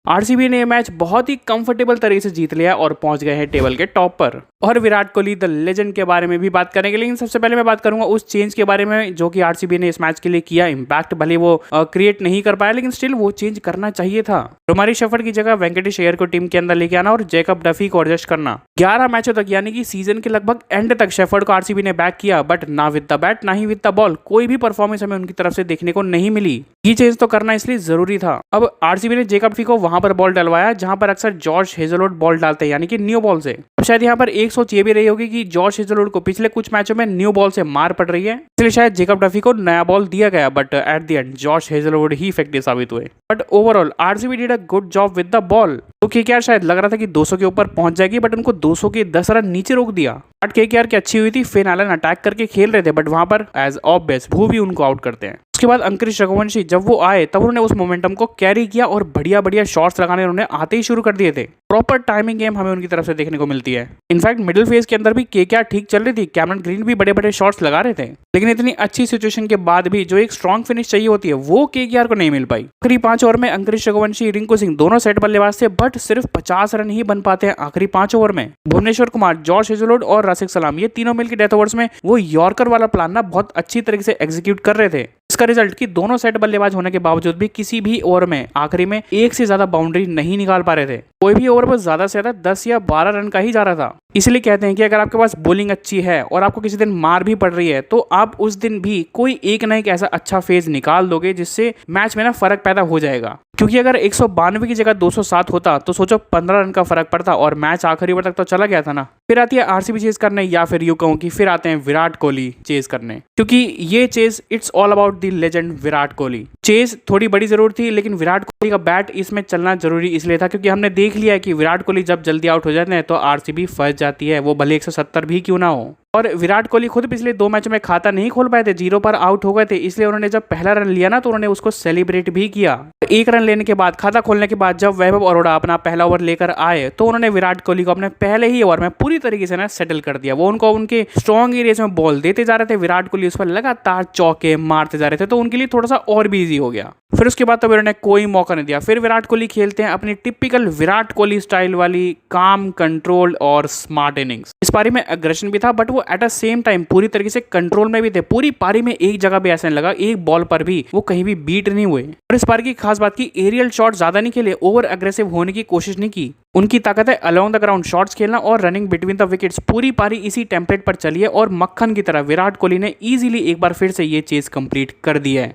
RCB ने ये match बहुत ही कंफर्टेबल तरीके से जीत लिया और पहुंच गए हैं टेबल के टॉप पर। और विराट कोहली द लेजेंड के बारे में भी बात करेंगे, लेकिन सबसे पहले मैं बात करूंगा उस चेंज के बारे में जो कि आरसीबी ने इस मैच के लिए किया। इंपैक्ट भले वो क्रिएट नहीं कर पाया, लेकिन स्टिल वो चेंज करना चाहिए था। रोमारी शेफर्ड की जगह वेंकटेश अय्यर को टीम के अंदर लेके आना और जैकब डफी को एडजस्ट करना। 11 मैचों तक यानी कि सीजन के लगभग एंड तक शेफर्ड को आरसीबी ने बैक किया, बट ना विद द बैट ना ही विद द बॉल कोई भी परफॉर्मेंस हमें उनकी तरफ से देखने को नहीं मिली। ये चेंज तो करना इसलिए जरूरी था। अब आरसीबी ने जैकब डफी को वहां पर बॉल डलवाया जहां पर अक्सर जॉर्ज हेजलवुड बॉल डालते हैं, यानी कि न्यू बॉल से। अब शायद यहाँ पर एक सोच ये भी रही होगी कि जॉर्ज हेजलवुड को पिछले कुछ मैचों में न्यू बॉल से मार पड़ रही है, इसलिए शायद जैकब डफी को नया बॉल दिया गया, but at the end George Hazlewood he effective साबित हुए। But overall RCB did a good job with the ball. तो केकेआर शायद लग रहा था कि 200 के ऊपर पहुंच जाएगी, बट उनको 200 के 10 रन नीचे रोक दिया। बट केकेआर की अच्छी हुई थी, फिन एलन अटैक करके खेल रहे थे, बट वहां पर एज ऑब्वियस भूवी उनको आउट करते हैं। उसके बाद अंकुरिश रघुवंशी जब वो आए तब उन्होंने उस मोमेंटम को कैरी किया और बढ़िया बढ़िया शॉट्स लगाने उन्होंने आते ही शुरू कर दिए थे। प्रॉपर टाइमिंग गेम हमें उनकी तरफ से देखने को मिलती है। इनफैक्ट मिडिल फेज के अंदर भी केकेआर ठीक चल रही थी, कैमरन ग्रीन भी बड़े बड़े शॉट्स लगा रहे थे, लेकिन इतनी अच्छी सिचुएशन के बाद भी जो एक स्ट्रॉन्ग फिनिश चाहिए होती है वो केकेआर को नहीं मिल पाई। आखिरी 5 ओवर में अंकुरिश रघुवंशी, रिंकू सिंह दोनों सेट बल्लेबाज थे, बट सिर्फ 50 रन ही बन पाते हैं आखिरी 5 ओवर में। भुवनेश्वर कुमार, जॉर्ज हेजलवुड और राशिद सलाम ये तीनों मिलकर डेथ ओवर्स में वो यॉर्कर वाला प्लान ना बहुत अच्छी तरीके से एग्जीक्यूट कर रहे थे। इसका रिजल्ट कि दोनों सेट बल्लेबाज होने के बावजूद भी किसी भी ओवर में आखिरी में एक से ज्यादा बाउंड्री नहीं निकाल पा रहे थे। कोई भी ओवर पर ज्यादा से ज्यादा 10 या 12 रन का ही जा रहा था। इसलिए कहते हैं कि अगर आपके पास बॉलिंग अच्छी है और आपको किसी दिन मार भी पड़ रही है तो आप उस दिन भी कोई एक ना एक ऐसा अच्छा फेज निकाल दोगे जिससे मैच में ना फर्क पैदा हो जाएगा। क्योंकि अगर 192 की जगह 207 होता तो सोचो 15 रन का फर्क पड़ता और मैच आखिरी ओवर तक तो चला गया था ना। फिर आती है आरसीबी चेज करने, या फिर यूं कहूं कि फिर आते हैं विराट कोहली चेज करने, क्योंकि ये chase it's all about the legend Virat Kohli. Chase थोड़ी बड़ी जरूर थी, लेकिन विराट कोहली का बैट इसमें चलना जरूरी इसलिए था क्योंकि हमने देख लिया है कि विराट कोहली जब जल्दी आउट हो जाते हैं तो आरसीबी फंस जाती है, वो भले 170 भी क्यों ना हो। और विराट कोहली खुद पिछले 2 मैचों में खाता नहीं खोल पाए थे, 0 पर आउट हो गए थे, इसलिए उन्होंने जब पहला रन लिया ना तो उन्होंने उसको सेलिब्रेट भी किया। 1 रन लेने के बाद, खाता खोलने के बाद जब वैभव अरोड़ा अपना पहला ओवर लेकर आए तो उन्होंने विराट कोहली को अपने पहले ही ओवर में पूरी तरीके से ना सेटल कर दिया। वो उनको उनके स्ट्रॉन्ग एरियाज में बॉल देते जा रहे थे, विराट कोहली उस पर लगातार चौके मारते जा रहे थे, तो उनके लिए थोड़ा सा और भी ईजी हो गया। फिर उसके बाद तो उन्होंने कोई मौका नहीं दिया। फिर विराट कोहली खेलते हैं अपनी टिपिकल विराट कोहली स्टाइल वाली काम, कंट्रोल और स्मार्ट इनिंग्स। इस पारी में एग्रेशन भी था, बट वो एट अ सेम टाइम पूरी तरीके से कंट्रोल में भी थे। पूरी पारी में एक जगह भी ऐसा नहीं लगा, एक बॉल पर भी वो कहीं भी बीट नहीं हुए। और इस पारी की खास बात की एरियल शॉट ज्यादा नहीं खेले, ओवर अग्रेसिव होने की कोशिश नहीं की। उनकी ताकत है अलोंग द ग्राउंड शॉट्स खेलना और रनिंग बिटवीन द विकेट्स। पूरी पारी इसी टेम्पलेट पर चली है और मक्खन की तरह विराट कोहली ने इजीली एक बार फिर से ये चेज कंप्लीट कर दिया है।